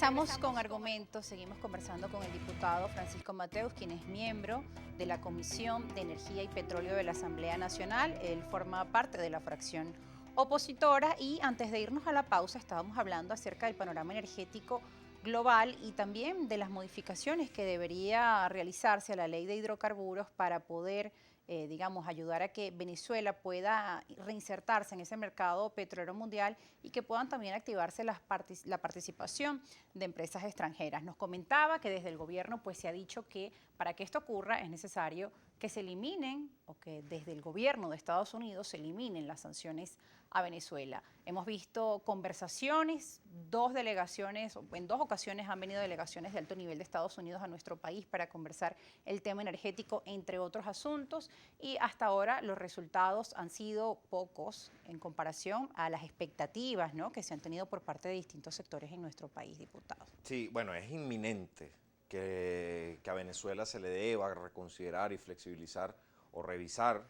Regresamos con argumentos, seguimos conversando con el diputado Francisco Mateus, quien es miembro de la Comisión de Energía y Petróleo de la Asamblea Nacional. Él forma parte de la fracción opositora y antes de irnos a la pausa estábamos hablando acerca del panorama energético global y también de las modificaciones que debería realizarse a la ley de hidrocarburos para poder digamos, ayudar a que Venezuela pueda reinsertarse en ese mercado petrolero mundial y que puedan también activarse la participación de empresas extranjeras. Nos comentaba que desde el gobierno pues se ha dicho que para que esto ocurra es necesario que se eliminen o que desde el gobierno de Estados Unidos se eliminen las sanciones a Venezuela. Hemos visto conversaciones, en dos ocasiones han venido delegaciones de alto nivel de Estados Unidos a nuestro país para conversar el tema energético, entre otros asuntos, y hasta ahora los resultados han sido pocos en comparación a las expectativas, ¿no?, que se han tenido por parte de distintos sectores en nuestro país, diputado. Sí, bueno, es inminente que a Venezuela se le deba reconsiderar y flexibilizar o revisar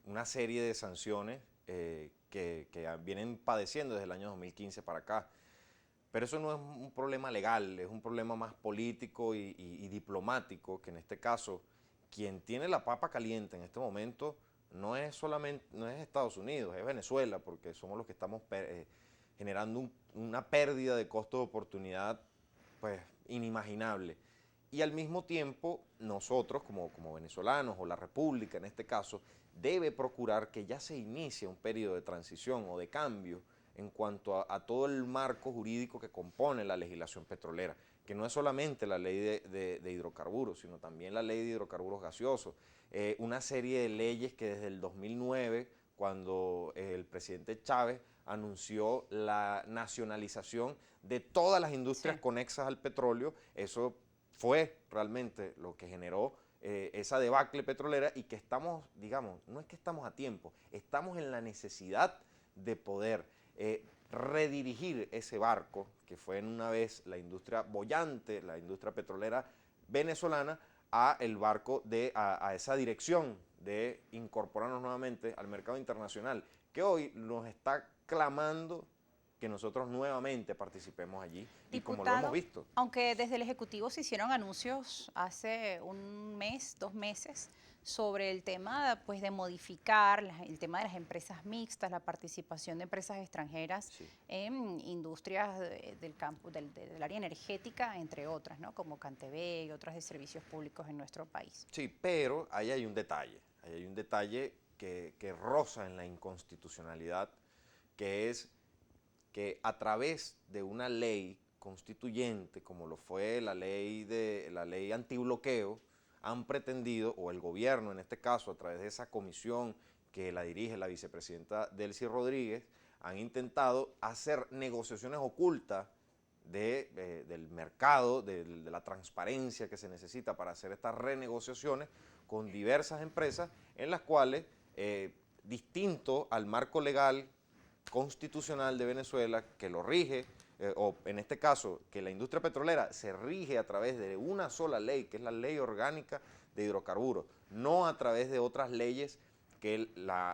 una serie de sanciones que vienen padeciendo desde el año 2015 para acá. Pero eso no es un problema legal, es un problema más político y diplomático, que en este caso quien tiene la papa caliente en este momento no es Estados Unidos, es Venezuela, porque somos los que estamos generando una pérdida de costo de oportunidad pues inimaginable. Y al mismo tiempo nosotros como venezolanos o la República en este caso debe procurar que ya se inicie un periodo de transición o de cambio en cuanto a todo el marco jurídico que compone la legislación petrolera, que no es solamente la ley de hidrocarburos, sino también la ley de hidrocarburos gaseosos, una serie de leyes que desde el 2009, cuando el presidente Chávez anunció la nacionalización de todas las industrias conexas al petróleo, eso fue realmente lo que generó esa debacle petrolera y que estamos, digamos, no es que estamos a tiempo, estamos en la necesidad de poder redirigir ese barco, que fue en una vez la industria boyante, la industria petrolera venezolana, a esa dirección de incorporarnos nuevamente al mercado internacional, que hoy nos está clamando que nosotros nuevamente participemos allí. Diputado, y como lo hemos visto. Aunque desde el Ejecutivo se hicieron anuncios hace un mes, 2 meses, sobre el tema pues, de modificar el tema de las empresas mixtas, la participación de empresas extranjeras en industrias del campo, del área energética, entre otras, ¿no?, como Cantv y otras de servicios públicos en nuestro país. Sí, pero ahí hay un detalle que roza en la inconstitucionalidad, que es que a través de una ley constituyente, como lo fue la ley antibloqueo, han pretendido, o el gobierno en este caso, a través de esa comisión que la dirige la vicepresidenta Delcy Rodríguez, han intentado hacer negociaciones ocultas del mercado, de la transparencia que se necesita para hacer estas renegociaciones con diversas empresas en las cuales, distinto al marco legal constitucional de Venezuela que lo rige, o en este caso que la industria petrolera se rige a través de una sola ley, que es la ley orgánica de hidrocarburos, no a través de otras leyes que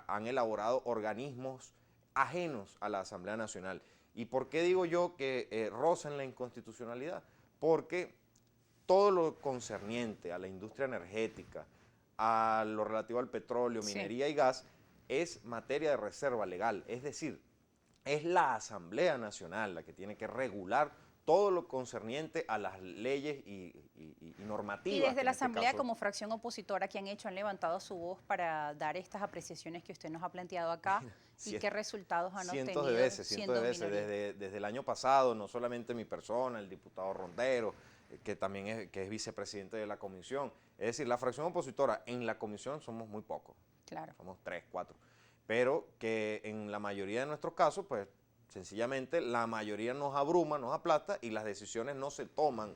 han elaborado organismos ajenos a la Asamblea Nacional. ¿Y por qué digo yo que rozan la inconstitucionalidad? Porque todo lo concerniente a la industria energética, a lo relativo al petróleo, minería y gas, es materia de reserva legal, es decir, es la Asamblea Nacional la que tiene que regular todo lo concerniente a las leyes y normativas. Y desde la Asamblea, como fracción opositora, ¿qué han hecho? ¿Han levantado su voz para dar estas apreciaciones que usted nos ha planteado acá? ¿Y qué resultados han obtenido? Cientos de veces, desde el año pasado, no solamente mi persona, el diputado Rondero, que también es vicepresidente de la comisión. Es decir, la fracción opositora en la comisión somos muy pocos. Claro. Somos 3, 4. Pero que en la mayoría de nuestros casos, pues sencillamente la mayoría nos abruma, nos aplasta y las decisiones no se toman,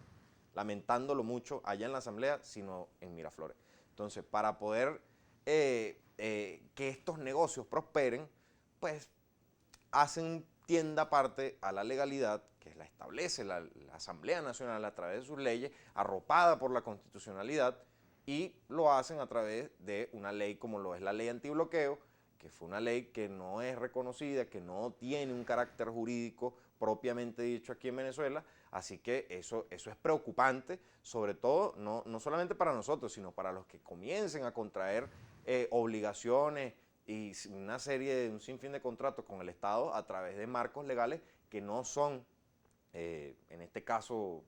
lamentándolo mucho, allá en la Asamblea, sino en Miraflores. Entonces, para poder que estos negocios prosperen, pues hacen tienda aparte a la legalidad que la establece la Asamblea Nacional a través de sus leyes, arropada por la constitucionalidad, y lo hacen a través de una ley como lo es la ley antibloqueo, que fue una ley que no es reconocida, que no tiene un carácter jurídico propiamente dicho aquí en Venezuela, Así que eso es preocupante, sobre todo no solamente para nosotros, sino para los que comiencen a contraer obligaciones y un sinfín de contratos con el Estado a través de marcos legales que no son, en este caso,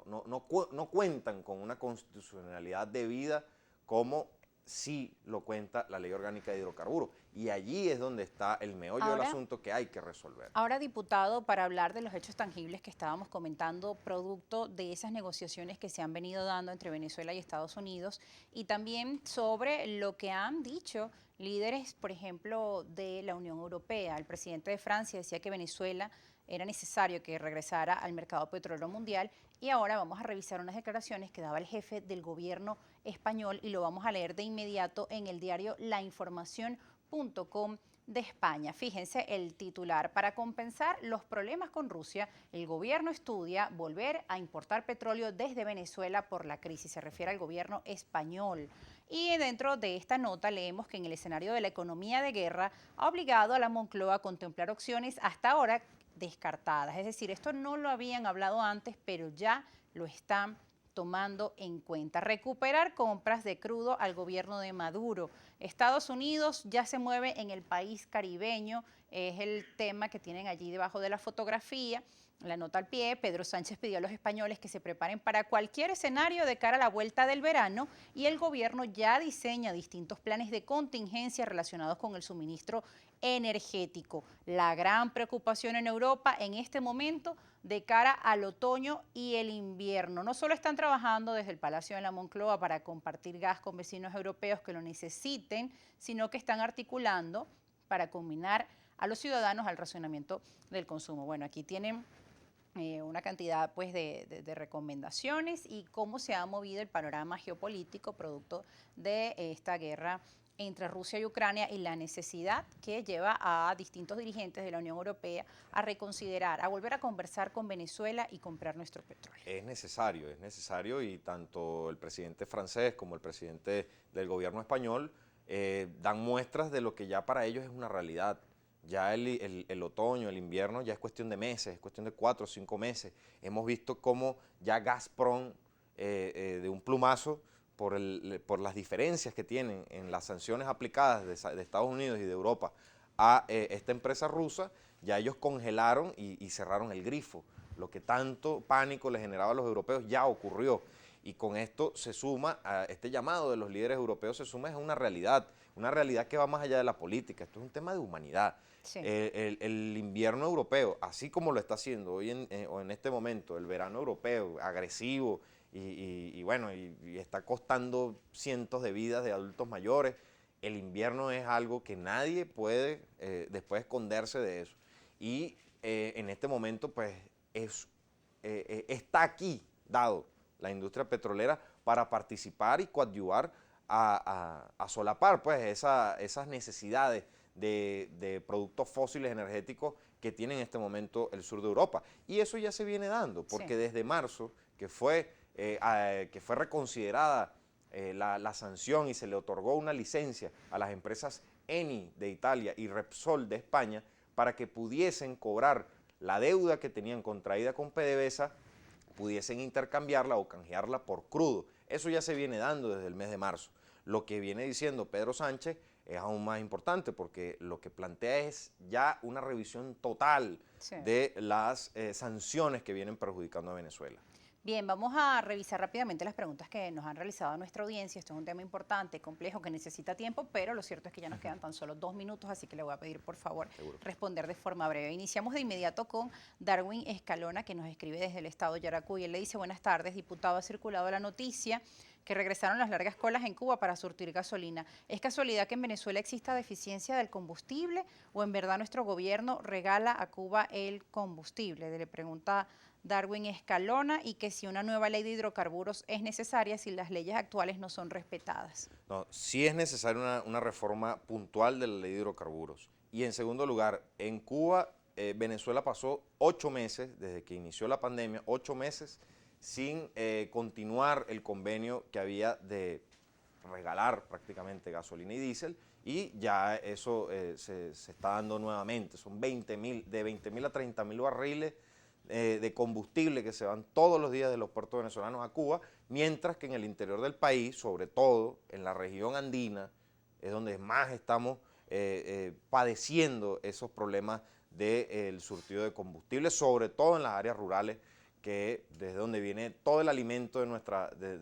no cuentan con una constitucionalidad debida como sí lo cuenta la Ley Orgánica de Hidrocarburos. Y allí es donde está el meollo del asunto que hay que resolver. Ahora, diputado, para hablar de los hechos tangibles que estábamos comentando, producto de esas negociaciones que se han venido dando entre Venezuela y Estados Unidos, y también sobre lo que han dicho líderes, por ejemplo, de la Unión Europea. El presidente de Francia decía que Venezuela era necesario que regresara al mercado petrolero mundial, y ahora vamos a revisar unas declaraciones que daba el jefe del gobierno español y lo vamos a leer de inmediato en el diario lainformación.com de España. Fíjense el titular: para compensar los problemas con Rusia, el gobierno estudia volver a importar petróleo desde Venezuela por la crisis. Se refiere al gobierno español. Y dentro de esta nota leemos que en el escenario de la economía de guerra ha obligado a la Moncloa a contemplar opciones hasta ahora descartadas. Es decir, esto no lo habían hablado antes, pero ya lo están tomando en cuenta. Recuperar compras de crudo al gobierno de Maduro. Estados Unidos ya se mueve en el país caribeño, es el tema que tienen allí debajo de la fotografía. La nota al pie: Pedro Sánchez pidió a los españoles que se preparen para cualquier escenario de cara a la vuelta del verano, y el gobierno ya diseña distintos planes de contingencia relacionados con el suministro energético. La gran preocupación en Europa en este momento de cara al otoño y el invierno. No solo están trabajando desde el Palacio de la Moncloa para compartir gas con vecinos europeos que lo necesiten, sino que están articulando para combinar a los ciudadanos al racionamiento del consumo. Bueno, aquí tienen una cantidad pues de recomendaciones y cómo se ha movido el panorama geopolítico producto de esta guerra entre Rusia y Ucrania, y la necesidad que lleva a distintos dirigentes de la Unión Europea a reconsiderar, a volver a conversar con Venezuela y comprar nuestro petróleo. Es necesario, y tanto el presidente francés como el presidente del gobierno español dan muestras de lo que ya para ellos es una realidad. Ya el otoño, el invierno ya es cuestión de meses, es cuestión de 4 o 5 meses. Hemos visto cómo ya Gazprom, de un plumazo, por las diferencias que tienen en las sanciones aplicadas de Estados Unidos y de Europa a esta empresa rusa, ya ellos congelaron y cerraron el grifo. Lo que tanto pánico le generaba a los europeos ya ocurrió. Y con esto se suma, a este llamado de los líderes europeos, se suma a una realidad que va más allá de la política. Esto es un tema de humanidad. Sí. El invierno europeo, así como lo está haciendo hoy en este momento, el verano europeo, agresivo, y está costando cientos de vidas de adultos mayores, el invierno es algo que nadie puede después esconderse de eso. Y en este momento, pues, está aquí dado la industria petrolera para participar y coadyuvar a solapar pues esas necesidades de productos fósiles energéticos que tiene en este momento el sur de Europa. Y eso ya se viene dando, porque desde marzo, que fue reconsiderada la sanción y se le otorgó una licencia a las empresas Eni de Italia y Repsol de España para que pudiesen cobrar la deuda que tenían contraída con PDVSA, pudiesen intercambiarla o canjearla por crudo. Eso ya se viene dando desde el mes de marzo. Lo que viene diciendo Pedro Sánchez es aún más importante, porque lo que plantea es ya una revisión total de las sanciones que vienen perjudicando a Venezuela. Bien, vamos a revisar rápidamente las preguntas que nos han realizado nuestra audiencia. Esto es un tema importante, complejo, que necesita tiempo, pero lo cierto es que ya nos quedan tan solo 2 minutos, así que le voy a pedir, por favor, responder de forma breve. Iniciamos de inmediato con Darwin Escalona, que nos escribe desde el estado de Yaracuy. Él le dice: buenas tardes, diputado, ha circulado la noticia que regresaron las largas colas en Cuba para surtir gasolina. ¿Es casualidad que en Venezuela exista deficiencia del combustible o en verdad nuestro gobierno regala a Cuba el combustible? Le pregunta Darwin Escalona, y que si una nueva ley de hidrocarburos es necesaria si las leyes actuales no son respetadas. No, sí es necesaria una reforma puntual de la ley de hidrocarburos. Y en segundo lugar, en Cuba, Venezuela pasó 8 meses, desde que inició la pandemia, 8 meses sin continuar el convenio que había de regalar prácticamente gasolina y diésel, y ya eso se está dando nuevamente. Son de 20.000 a 30.000 barriles de combustible que se van todos los días de los puertos venezolanos a Cuba, mientras que en el interior del país, sobre todo en la región andina, es donde más estamos padeciendo esos problemas del surtido de combustible, sobre todo en las áreas rurales, que desde donde viene todo el alimento de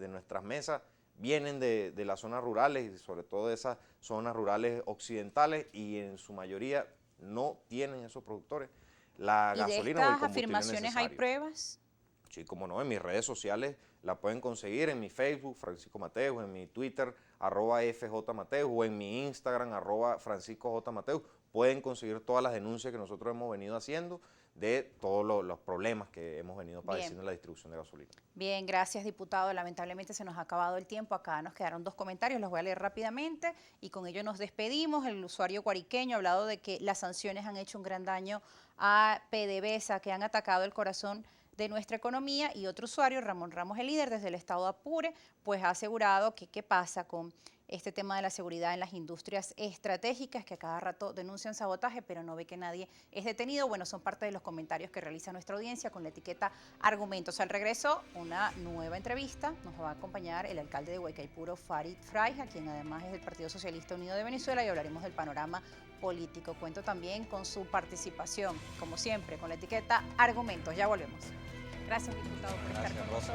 nuestras mesas, vienen de las zonas rurales y sobre todo de esas zonas rurales occidentales, y en su mayoría no tienen esos productores la ¿Y de gasolina o el estas combustible afirmaciones hay necesario. pruebas? Sí, como no, en mis redes sociales la pueden conseguir, en mi Facebook, Francisco Mateus, en mi Twitter, @FJMateus, o en mi Instagram, @FranciscoJMateus. Pueden conseguir todas las denuncias que nosotros hemos venido haciendo de todos los problemas que hemos venido padeciendo en la distribución de gasolina. Bien, gracias, diputado. Lamentablemente se nos ha acabado el tiempo. Acá nos quedaron 2 comentarios, los voy a leer rápidamente y con ello nos despedimos. El usuario guariqueño ha hablado de que las sanciones han hecho un gran daño a PDVSA, que han atacado el corazón de nuestra economía, y otro usuario, Ramón Ramos, el líder desde el estado de Apure, pues ha asegurado que qué pasa con este tema de la seguridad en las industrias estratégicas, que a cada rato denuncian sabotaje, pero no ve que nadie es detenido. Bueno, son parte de los comentarios que realiza nuestra audiencia con la etiqueta Argumentos. Al regreso, una nueva entrevista. Nos va a acompañar el alcalde de Huaycaipuro, Farid Frayja, quien además es del Partido Socialista Unido de Venezuela, y hablaremos del panorama político. Cuento también con su participación, como siempre, con la etiqueta Argumentos. Ya volvemos. Gracias, diputado, por estar con nosotros.